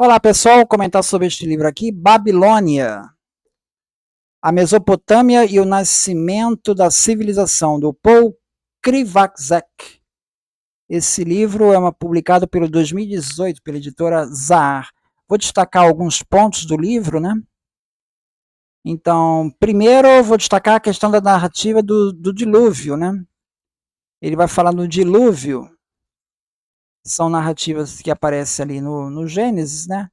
Olá pessoal, vou comentar sobre este livro aqui, Babilônia, a Mesopotâmia e o Nascimento da Civilização, do Paul Krivacek. Esse livro é publicado pelo 2018, pela editora Zahar. Vou destacar alguns pontos do livro, né? Então, primeiro eu vou destacar a questão da narrativa do dilúvio, né? Ele vai falar no dilúvio, são narrativas que aparecem ali no Gênesis, né?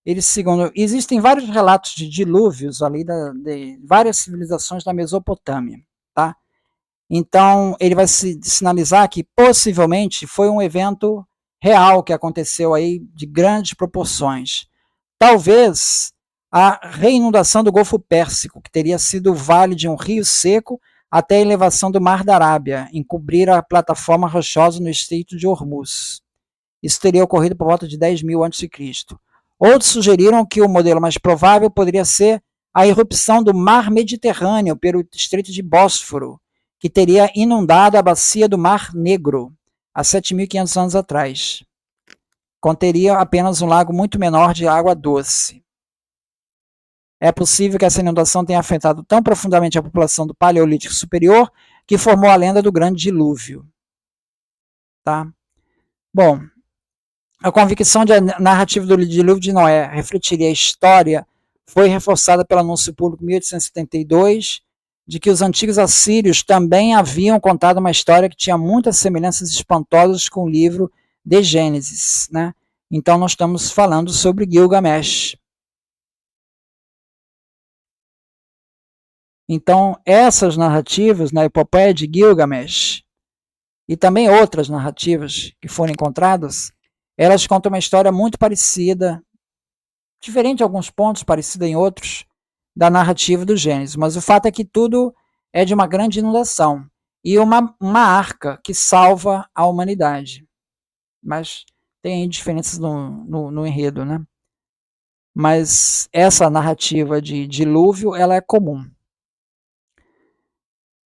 Existem vários relatos de dilúvios ali de várias civilizações da Mesopotâmia, tá? Então, ele vai sinalizar que possivelmente foi um evento real que aconteceu aí de grandes proporções. Talvez a reinundação do Golfo Pérsico, que teria sido o vale de um rio seco até a elevação do Mar da Arábia, encobrir a plataforma rochosa no Estreito de Hormuz. Isso teria ocorrido por volta de 10.000 a.C. Outros sugeriram que o modelo mais provável poderia ser a irrupção do mar Mediterrâneo pelo Estreito de Bósforo, que teria inundado a bacia do Mar Negro há 7.500 anos atrás. Conteria apenas um lago muito menor de água doce. É possível que essa inundação tenha afetado tão profundamente a população do Paleolítico Superior que formou a lenda do Grande Dilúvio. Tá? Bom, a convicção de a narrativa do dilúvio de Noé refletiria a história foi reforçada pelo anúncio público em 1872 de que os antigos assírios também haviam contado uma história que tinha muitas semelhanças espantosas com o livro de Gênesis, né? Então nós estamos falando sobre Gilgamesh. Então essas narrativas na epopeia de Gilgamesh e também outras narrativas que foram encontradas, elas contam uma história muito parecida, diferente em alguns pontos, parecida em outros, da narrativa do Gênesis. Mas o fato é que tudo é de uma grande inundação e uma arca que salva a humanidade. Mas tem diferenças no enredo, né? Mas essa narrativa de dilúvio, ela é comum.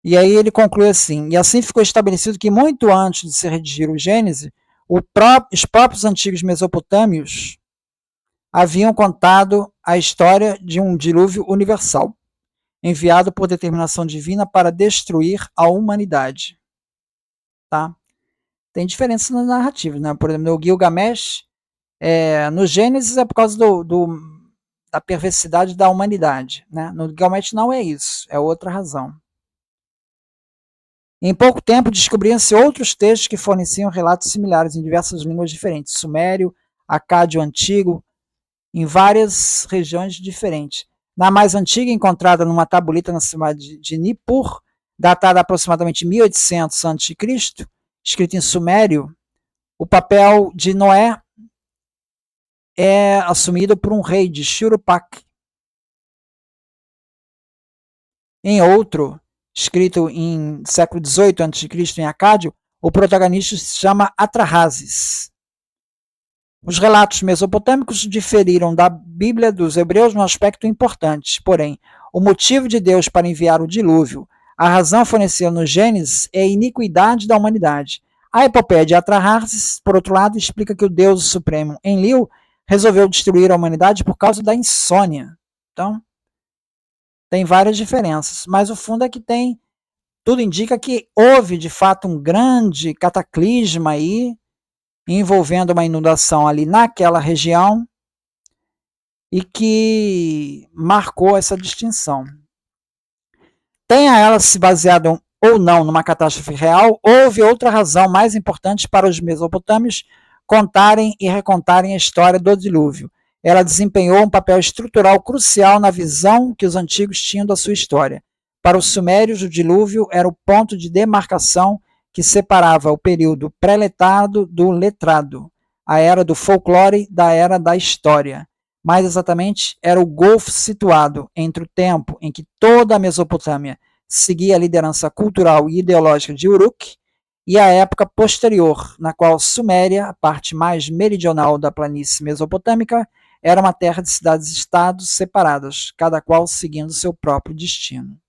E aí ele conclui assim: e assim ficou estabelecido que muito antes de se redigir o Gênesis, os próprios antigos mesopotâmios haviam contado a história de um dilúvio universal, enviado por determinação divina para destruir a humanidade. Tá? Tem diferença na narrativa, né? Por exemplo, no Gilgamesh, no Gênesis é por causa da perversidade da humanidade. Né? No Gilgamesh não é isso, é outra razão. Em pouco tempo, descobriram-se outros textos que forneciam relatos similares em diversas línguas diferentes, sumério, acádio antigo, em várias regiões diferentes. Na mais antiga, encontrada numa tabuleta na cidade de Nippur, datada aproximadamente 1800 a.C., escrita em sumério, o papel de Noé é assumido por um rei de Shuruppak. Em outro, escrito em século XVIII a.C., em Acádio, o protagonista se chama Atrahasis. Os relatos mesopotâmicos diferiram da Bíblia dos Hebreus num aspecto importante, porém, o motivo de Deus para enviar o dilúvio, a razão fornecida no Gênesis é a iniquidade da humanidade. A epopeia de Atrahasis, por outro lado, explica que o Deus Supremo, Enlil, resolveu destruir a humanidade por causa da insônia. Então, tem várias diferenças, mas o fundo é que tudo indica que houve de fato um grande cataclisma aí, envolvendo uma inundação ali naquela região e que marcou essa distinção. Tenha ela se baseado ou não numa catástrofe real, houve outra razão mais importante para os mesopotâmios contarem e recontarem a história do dilúvio. Ela desempenhou um papel estrutural crucial na visão que os antigos tinham da sua história. Para os sumérios, o dilúvio era o ponto de demarcação que separava o período pré-letrado do letrado, a era do folclore da era da história. Mais exatamente, era o golfo situado entre o tempo em que toda a Mesopotâmia seguia a liderança cultural e ideológica de Uruk e a época posterior, na qual Suméria, a parte mais meridional da planície mesopotâmica, era uma terra de cidades-estados separadas, cada qual seguindo seu próprio destino.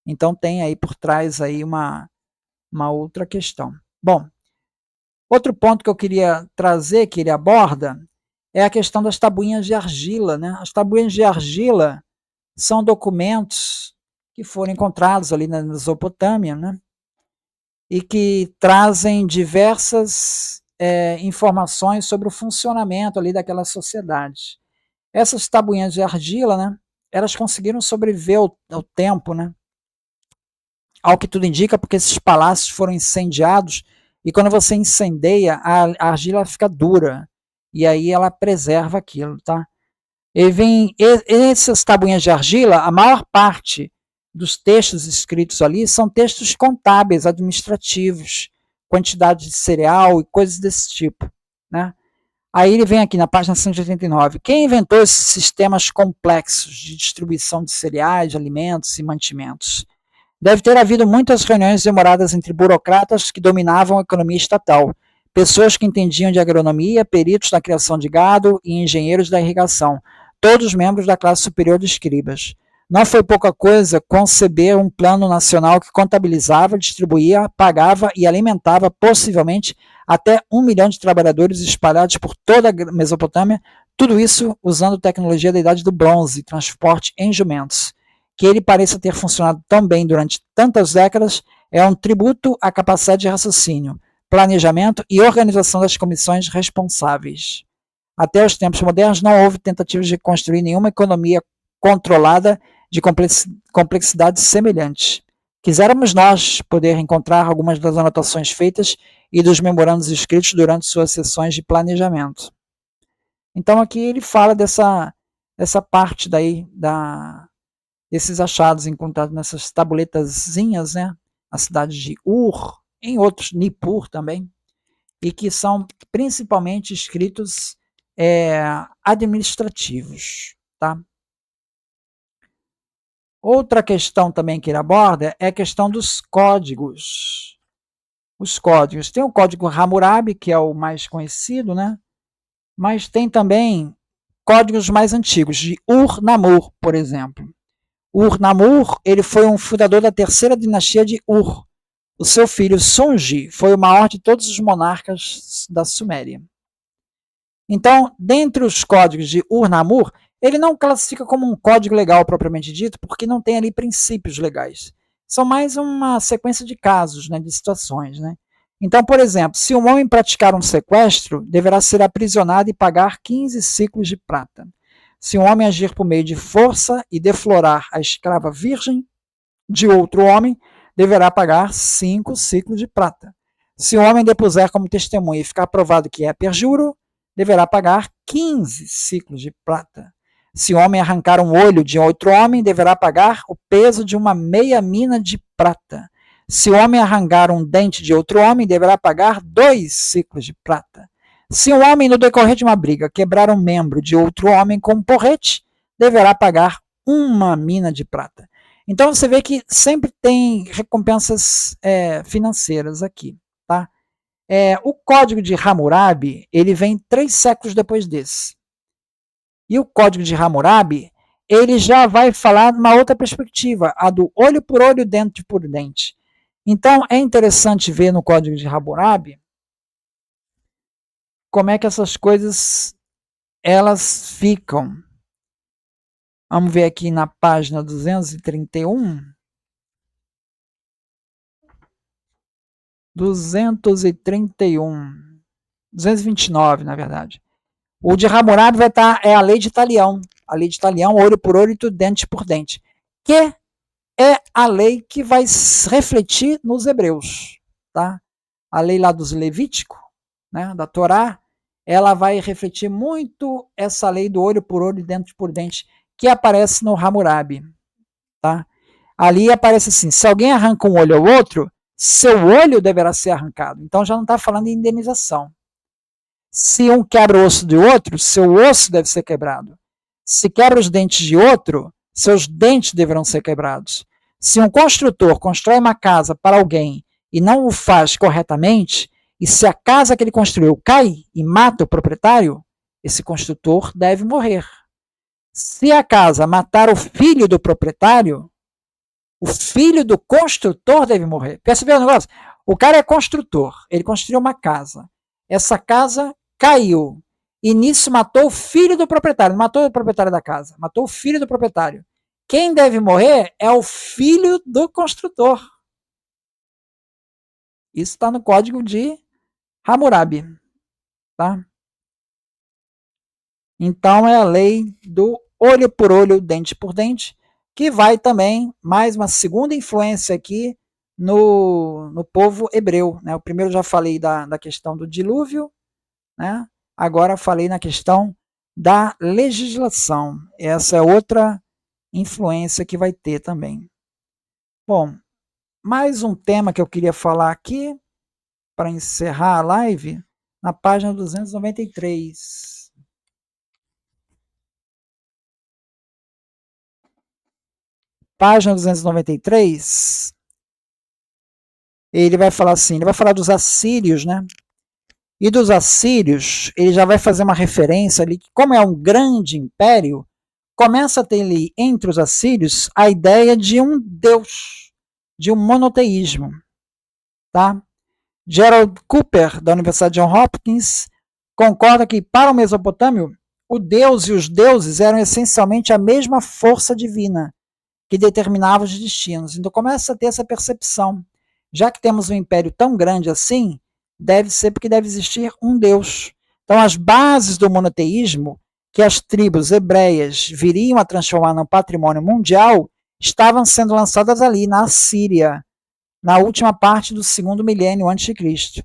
Então tem aí por trás aí uma outra questão. Bom, outro ponto que eu queria trazer, que ele aborda, é a questão das tabuinhas de argila, né? As tabuinhas de argila são documentos que foram encontrados ali na Mesopotâmia, né? E que trazem diversas informações sobre o funcionamento ali daquela sociedade. Essas tabuinhas de argila, né? Elas conseguiram sobreviver ao tempo, né? Ao que tudo indica, porque esses palácios foram incendiados e quando você incendeia, a argila fica dura e aí ela preserva aquilo, tá? Essas tabuinhas de argila, a maior parte dos textos escritos ali são textos contábeis, administrativos, quantidade de cereal e coisas desse tipo, né? Aí ele vem aqui na página 189. Quem inventou esses sistemas complexos de distribuição de cereais, alimentos e mantimentos? Deve ter havido muitas reuniões demoradas entre burocratas que dominavam a economia estatal, pessoas que entendiam de agronomia, peritos na criação de gado e engenheiros da irrigação, todos membros da classe superior de escribas. Não foi pouca coisa conceber um plano nacional que contabilizava, distribuía, pagava e alimentava possivelmente até 1 milhão de trabalhadores espalhados por toda a Mesopotâmia, tudo isso usando tecnologia da Idade do Bronze, transporte em jumentos. Que ele pareça ter funcionado tão bem durante tantas décadas é um tributo à capacidade de raciocínio, planejamento e organização das comissões responsáveis. Até os tempos modernos não houve tentativas de construir nenhuma economia controlada de complexidade semelhante. Quiséramos nós poder encontrar algumas das anotações feitas e dos memorandos escritos durante suas sessões de planejamento. Então aqui ele fala dessa parte daí desses achados encontrados nessas tabuletazinhas, né, na cidade de Ur, em outros, Nippur também, e que são principalmente escritos administrativos, tá? Outra questão também que ele aborda é a questão dos códigos. Os códigos. Tem o código Hammurabi, que é o mais conhecido, né? Mas tem também códigos mais antigos, de Ur-Namur, por exemplo. Ur-Namur, ele foi um fundador da terceira dinastia de Ur. O seu filho Sunji foi o maior de todos os monarcas da Suméria. Então, dentre os códigos de Ur-Namur, ele não classifica como um código legal propriamente dito, porque não tem ali princípios legais. São mais uma sequência de casos, né, de situações. Né? Então, por exemplo, se um homem praticar um sequestro, deverá ser aprisionado e pagar 15 ciclos de prata. Se um homem agir por meio de força e deflorar a escrava virgem de outro homem, deverá pagar 5 ciclos de prata. Se um homem depuser como testemunha e ficar provado que é perjuro, deverá pagar 15 ciclos de prata. Se o homem arrancar um olho de outro homem, deverá pagar o peso de uma meia mina de prata. Se o homem arrancar um dente de outro homem, deverá pagar 2 ciclos de prata. Se um homem, no decorrer de uma briga, quebrar um membro de outro homem com um porrete, deverá pagar 1 mina de prata. Então você vê que sempre tem recompensas financeiras aqui, tá? O código de Hammurabi, ele vem 3 séculos depois desse. E o código de Hammurabi, ele já vai falar de uma outra perspectiva, a do olho por olho, dente por dente. Então é interessante ver no código de Hammurabi como é que essas coisas elas ficam. Vamos ver aqui na página 231. 229, na verdade. O de Hammurabi vai estar, a lei de Talião. A lei de Talião, olho por olho e dente por dente. Que é a lei que vai refletir nos hebreus. Tá? A lei lá dos Levítico, né, da Torá, ela vai refletir muito essa lei do olho por olho e dente por dente, que aparece no Hammurabi. Tá? Ali aparece assim, se alguém arranca um olho ao outro, seu olho deverá ser arrancado. Então já não está falando em indenização. Se um quebra o osso de outro, seu osso deve ser quebrado. Se quebra os dentes de outro, seus dentes deverão ser quebrados. Se um construtor constrói uma casa para alguém e não o faz corretamente, e se a casa que ele construiu cai e mata o proprietário, esse construtor deve morrer. Se a casa matar o filho do proprietário, o filho do construtor deve morrer. Percebeu o negócio? O cara é construtor, ele construiu uma casa. Essa casa caiu. e nisso matou o filho do proprietário. Não matou o proprietário da casa, matou o filho do proprietário. Quem deve morrer é o filho do construtor. Isso está no código de Hammurabi. Tá? Então é a lei do olho por olho, dente por dente, que vai também, mais uma segunda influência aqui no povo hebreu. Né? O primeiro já falei da questão do dilúvio, né? Agora falei na questão da legislação. Essa é outra influência que vai ter também. Bom, mais um tema que eu queria falar aqui, para encerrar a live, na página 293. Página 293, ele vai falar assim, ele vai falar dos assírios, né? E dos assírios, ele já vai fazer uma referência ali, que como é um grande império, começa a ter ali entre os assírios a ideia de um deus, de um monoteísmo, tá? Gerald Cooper, da Universidade de Johns Hopkins, concorda que para o Mesopotâmio, o Deus e os deuses eram essencialmente a mesma força divina que determinava os destinos. Então começa a ter essa percepção. Já que temos um império tão grande assim, deve ser porque deve existir um Deus. Então as bases do monoteísmo, que as tribos hebreias viriam a transformar num patrimônio mundial, estavam sendo lançadas ali, na Assíria, na última parte do segundo milênio antes de Cristo.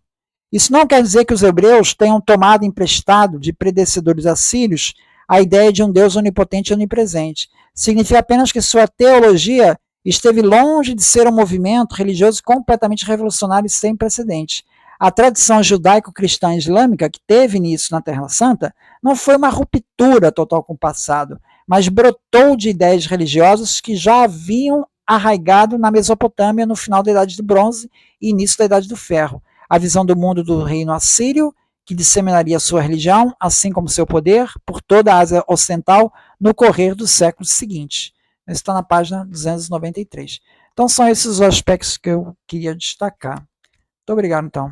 Isso não quer dizer que os hebreus tenham tomado emprestado de predecessores assírios a ideia de um Deus onipotente e onipresente. Significa apenas que sua teologia esteve longe de ser um movimento religioso completamente revolucionário e sem precedentes. A tradição judaico-cristã islâmica, que teve início na Terra Santa, não foi uma ruptura total com o passado, mas brotou de ideias religiosas que já haviam arraigado na Mesopotâmia no final da Idade do Bronze e início da Idade do Ferro. A visão do mundo do reino assírio, que disseminaria sua religião, assim como seu poder, por toda a Ásia Ocidental no correr dos séculos seguintes. Isso está na página 293. Então são esses os aspectos que eu queria destacar. Muito obrigado, então.